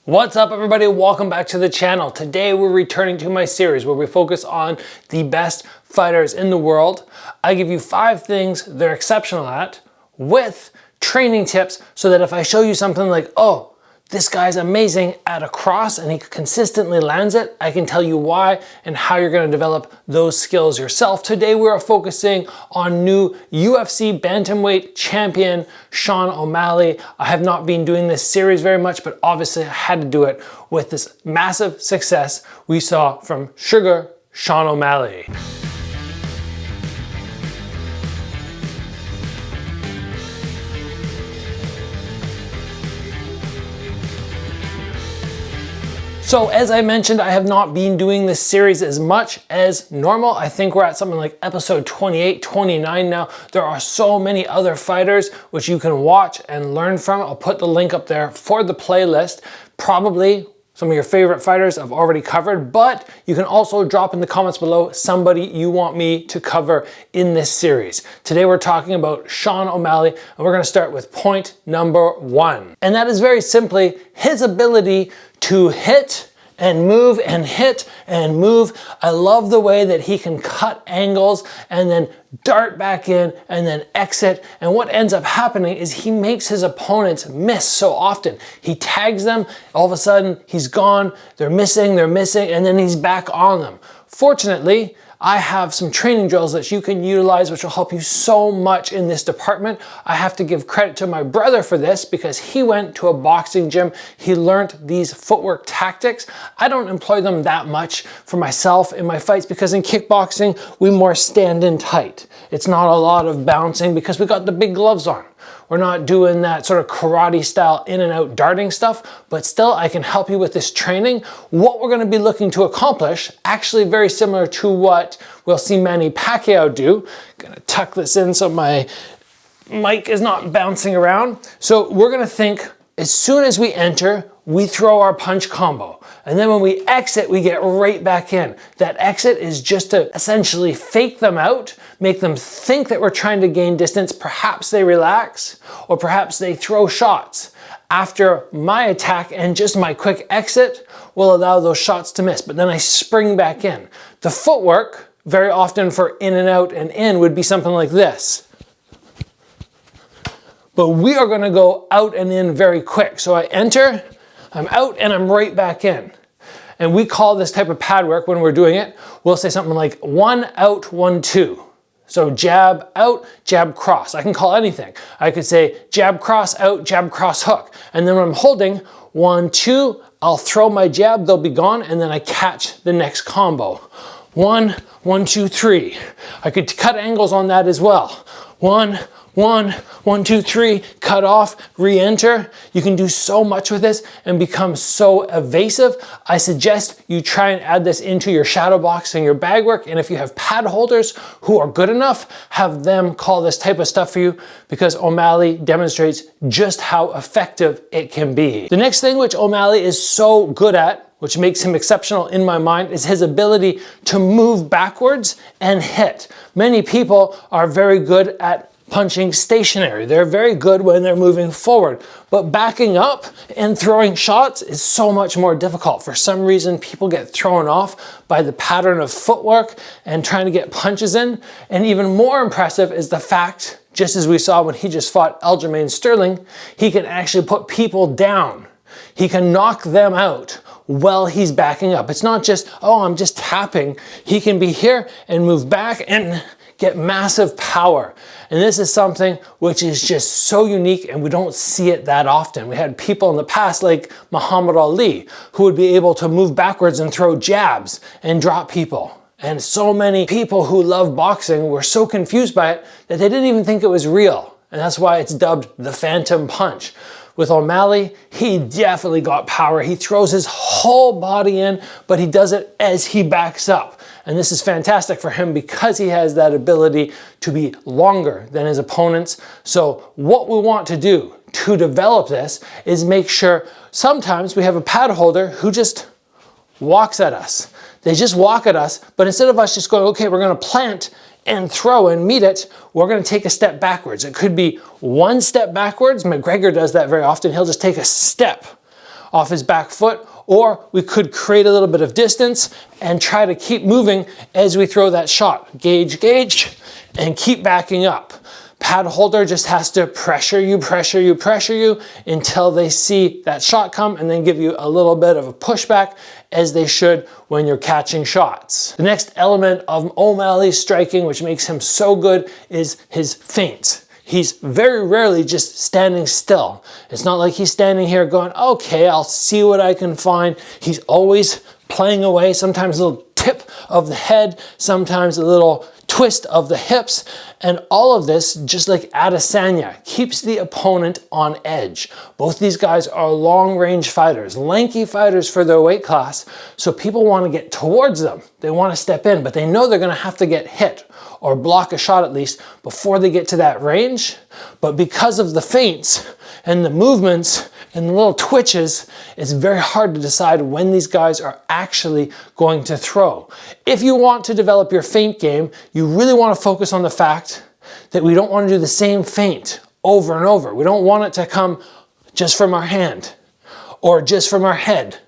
What's up everybody, welcome back to the channel. Today we're returning to my series where we focus on the best fighters in the world. I give you 5 things they're exceptional at with training tips so that if I show you something like, oh, this guy's amazing at a cross and he consistently lands it, I can tell you why and how you're going to develop those skills yourself. Today we are focusing on new UFC bantamweight champion Sean O'Malley. I have not been doing this series very much, but obviously I had to do it with this massive success we saw from Sugar Sean O'Malley. So as I mentioned, I have not been doing this series as much as normal. I think we're at something like episode 28, 29 now. There are so many other fighters which you can watch and learn from. I'll put the link up there for the playlist. Probably some of your favorite fighters I've already covered, but you can also drop in the comments below somebody you want me to cover in this series. Today we're talking about Sean O'Malley, and we're gonna start with point number 1. And that is very simply his ability to hit and move and hit and move. I love the way that he can cut angles and then dart back in and then exit. And what ends up happening is he makes his opponents miss so often. He tags them, all of a sudden he's gone, they're missing, and then he's back on them. Fortunately, I have some training drills that you can utilize which will help you so much in this department. I have to give credit to my brother for this because he went to a boxing gym. He learned these footwork tactics. I don't employ them that much for myself in my fights because in kickboxing, we more stand in tight. It's not a lot of bouncing because we got the big gloves on. We're not doing that sort of karate style in and out darting stuff, but still I can help you with this training. What we're gonna be looking to accomplish, actually very similar to what we'll see Manny Pacquiao do. Gonna tuck this in so my mic is not bouncing around. So we're gonna think as soon as we enter, we throw our punch combo. And then when we exit, we get right back in. That exit is just to essentially fake them out, make them think that we're trying to gain distance. Perhaps they relax, or perhaps they throw shots. After my attack and just my quick exit will allow those shots to miss, but then I spring back in. The footwork, very often for in and out and in, would be something like this. But we are gonna go out and in very quick. So I enter, I'm out, and I'm right back in. And we call this type of pad work when we're doing it, we'll say something like 1 out, 1 2. So jab out, jab cross. I can call anything. I could say jab cross out, jab cross hook. And then when I'm holding 1 2, I'll throw my jab, they'll be gone, and then I catch the next combo. 1 1 2 3. I could cut angles on that as well. 1 1 1 2 3, cut off, re-enter. You can do so much with this and become so evasive. I suggest you try and add this into your shadow box and your bag work, and if you have pad holders who are good enough, have them call this type of stuff for you because O'Malley demonstrates just how effective it can be. The next thing which O'Malley is so good at, which makes him exceptional in my mind, is his ability to move backwards and hit. Many people are very good at punching stationary. They're very good when they're moving forward, but backing up and throwing shots is so much more difficult. For some reason, people get thrown off by the pattern of footwork and trying to get punches in. And even more impressive is the fact, just as we saw when he just fought Aljamain Sterling, he can actually put people down. He can knock them out while he's backing up. It's not just, oh, I'm just tapping. He can be here and move back and get massive power. And this is something which is just so unique and we don't see it that often. We had people in the past like Muhammad Ali who would be able to move backwards and throw jabs and drop people. And so many people who love boxing were so confused by it that they didn't even think it was real. And that's why it's dubbed the Phantom Punch. With O'Malley, he definitely got power. He throws his whole body in, but he does it as he backs up. And this is fantastic for him because he has that ability to be longer than his opponents. So what we want to do to develop this is make sure sometimes we have a pad holder who just walks at us. They just walk at us, but instead of us just going, okay, we're gonna plant and throw and meet it, we're gonna take a step backwards. It could be 1 step backwards. McGregor does that very often. He'll just take a step off his back foot, or we could create a little bit of distance and try to keep moving as we throw that shot. Gauge, gauge, and keep backing up. Pad holder just has to pressure you, pressure you, pressure you until they see that shot come, and then give you a little bit of a pushback, as they should when you're catching shots. The next element of O'Malley's striking, which makes him so good, is his feints. He's very rarely just standing still. It's not like he's standing here going, okay, I'll see what I can find. He's always playing away, sometimes a little tip of the head, sometimes a little twist of the hips, and all of this, just like Adesanya, keeps the opponent on edge. Both these guys are long-range fighters, lanky fighters for their weight class, so people want to get towards them. They want to step in, but they know they're going to have to get hit or block a shot at least before they get to that range. But because of the feints and the movements and the little twitches, it's very hard to decide when these guys are actually going to throw. If you want to develop your feint game, you really want to focus on the fact that we don't want to do the same feint over and over. We don't want it to come just from our hand, or just from our head,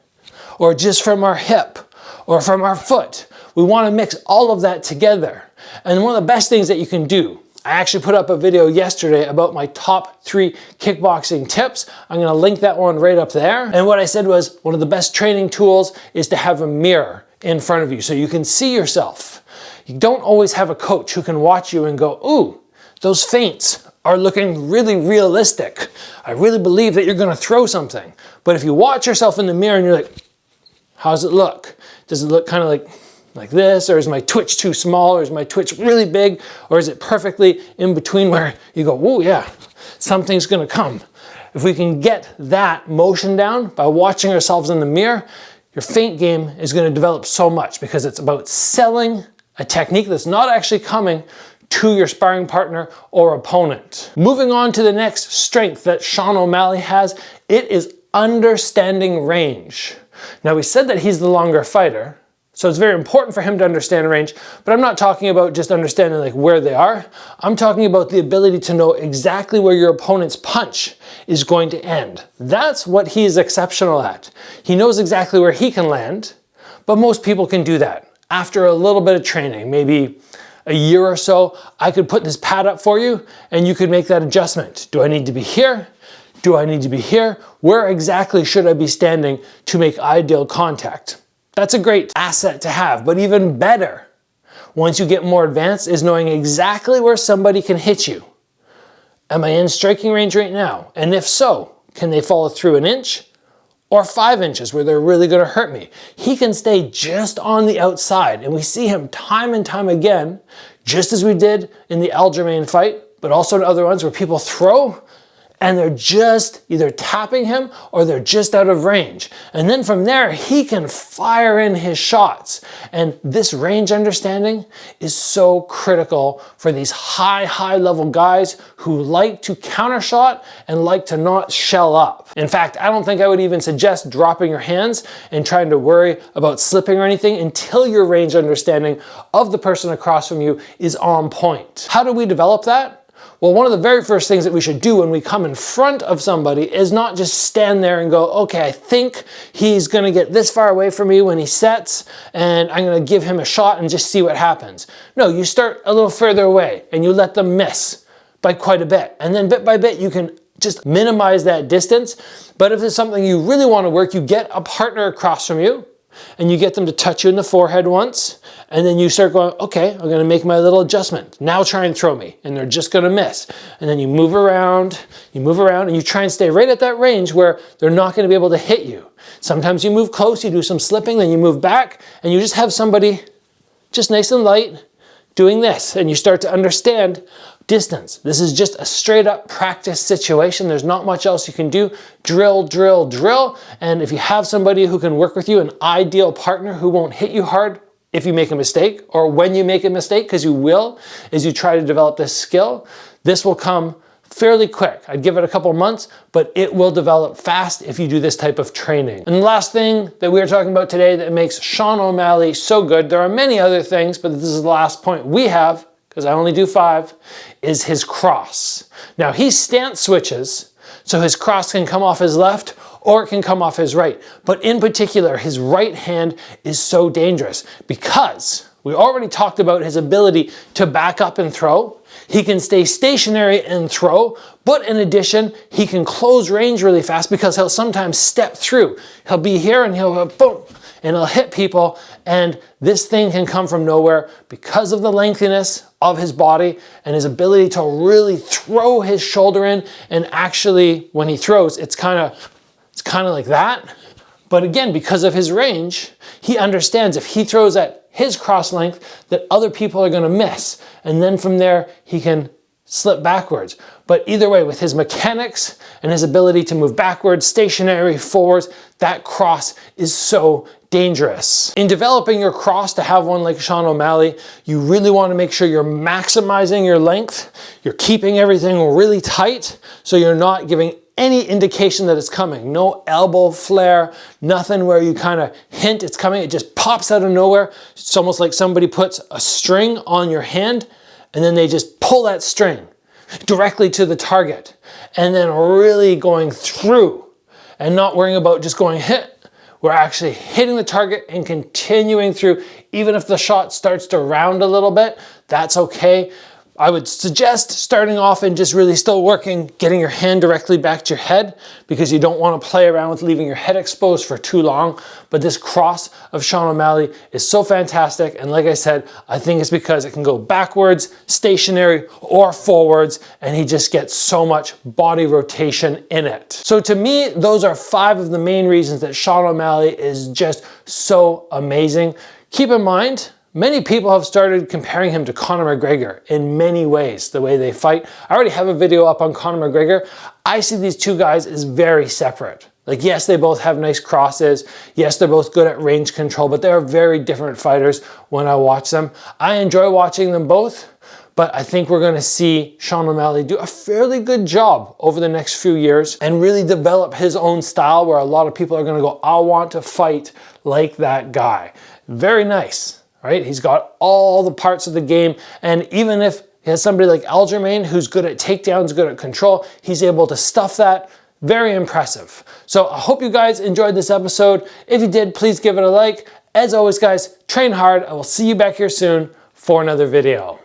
or just from our hip, or from our foot. We want to mix all of that together. And one of the best things that you can do, I actually put up a video yesterday about my top 3 kickboxing tips. I'm going to link that one right up there. And what I said was, one of the best training tools is to have a mirror in front of you so you can see yourself. You don't always have a coach who can watch you and go, ooh, those feints are looking really realistic. I really believe that you're going to throw something. But if you watch yourself in the mirror and you're like, how does it look? Does it look kind of like this, or is my twitch too small, or is my twitch really big, or is it perfectly in between where you go, whoa, yeah, something's gonna come. If we can get that motion down by watching ourselves in the mirror, your feint game is gonna develop so much, because it's about selling a technique that's not actually coming to your sparring partner or opponent. Moving on to the next strength that Sean O'Malley has, it is understanding range. Now, we said that he's the longer fighter, so it's very important for him to understand range, but I'm not talking about just understanding like where they are. I'm talking about the ability to know exactly where your opponent's punch is going to end. That's what he's exceptional at. He knows exactly where he can land, but most people can do that. After a little bit of training, maybe a year or so, I could put this pad up for you and you could make that adjustment. Do I need to be here? Do I need to be here? Where exactly should I be standing to make ideal contact? That's a great asset to have, but even better, once you get more advanced, is knowing exactly where somebody can hit you. Am I in striking range right now? And if so, can they follow through 1 inch or 5 inches where they're really gonna hurt me? He can stay just on the outside, and we see him time and time again, just as we did in the Aljamain fight, but also in other ones where people throw and they're just either tapping him or they're just out of range. And then from there, he can fire in his shots. And this range understanding is so critical for these high level guys who like to counter shot and like to not shell up. In fact, I don't think I would even suggest dropping your hands and trying to worry about slipping or anything until your range understanding of the person across from you is on point. How do we develop that? Well, one of the very first things that we should do when we come in front of somebody is not just stand there and go, okay, I think he's gonna get this far away from me when he sets, and I'm gonna give him a shot and just see what happens. No, you start a little further away and you let them miss by quite a bit. And then bit by bit, you can just minimize that distance. But if it's something you really wanna work, you get a partner across from you and you get them to touch you in the forehead once, and then you start going, okay, I'm gonna make my little adjustment. Now try and throw me, and they're just gonna miss. And then you move around, and you try and stay right at that range where they're not gonna be able to hit you. Sometimes you move close, you do some slipping, then you move back, and you just have somebody just nice and light doing this, and you start to understand distance. This is just a straight up practice situation. There's not much else you can do. Drill, drill, drill. And if you have somebody who can work with you, an ideal partner who won't hit you hard if you make a mistake, or when you make a mistake, because you will, as you try to develop this skill, this will come fairly quick. I'd give it a couple months, but it will develop fast if you do this type of training. And the last thing that we are talking about today that makes Sean O'Malley so good, there are many other things, but this is the last point we have, because I only do 5, is his cross. Now he stance switches, so his cross can come off his left or it can come off his right. But in particular, his right hand is so dangerous because we already talked about his ability to back up and throw. He can stay stationary and throw, but in addition, he can close range really fast because he'll sometimes step through. He'll be here and he'll go boom, and he'll hit people, and this thing can come from nowhere because of the lengthiness of his body and his ability to really throw his shoulder in. And actually, when he throws, it's kind of like that. But again, because of his range, he understands if he throws at his cross length that other people are going to miss. And then from there, he can slip backwards. But either way, with his mechanics and his ability to move backwards, stationary, forwards, that cross is so dangerous. In developing your cross to have one like Sean O'Malley, you really want to make sure you're maximizing your length. You're keeping everything really tight so you're not giving any indication that it's coming. No elbow flare, nothing where you kind of hint it's coming. It just pops out of nowhere. It's almost like somebody puts a string on your hand and then they just pull that string directly to the target, and then really going through and not worrying about just going hit. We're actually hitting the target and continuing through. Even if the shot starts to round a little bit, that's okay. I would suggest starting off and just really still working, getting your hand directly back to your head, because you don't want to play around with leaving your head exposed for too long. But this cross of Sean O'Malley is so fantastic. And like I said, I think it's because it can go backwards, stationary, or forwards, and he just gets so much body rotation in it. So to me, those are 5 of the main reasons that Sean O'Malley is just so amazing. Keep in mind, many people have started comparing him to Conor McGregor in many ways, the way they fight. I already have a video up on Conor McGregor. I see these two guys as very separate. Like, yes, they both have nice crosses. Yes, they're both good at range control, but they're very different fighters when I watch them. I enjoy watching them both, but I think we're gonna see Sean O'Malley do a fairly good job over the next few years and really develop his own style where a lot of people are gonna go, I want to fight like that guy. Very nice. Right? He's got all the parts of the game, and even if he has somebody like Aljamain who's good at takedowns, good at control, he's able to stuff that. Very impressive. So I hope you guys enjoyed this episode. If you did, please give it a like. As always, guys, train hard. I will see you back here soon for another video.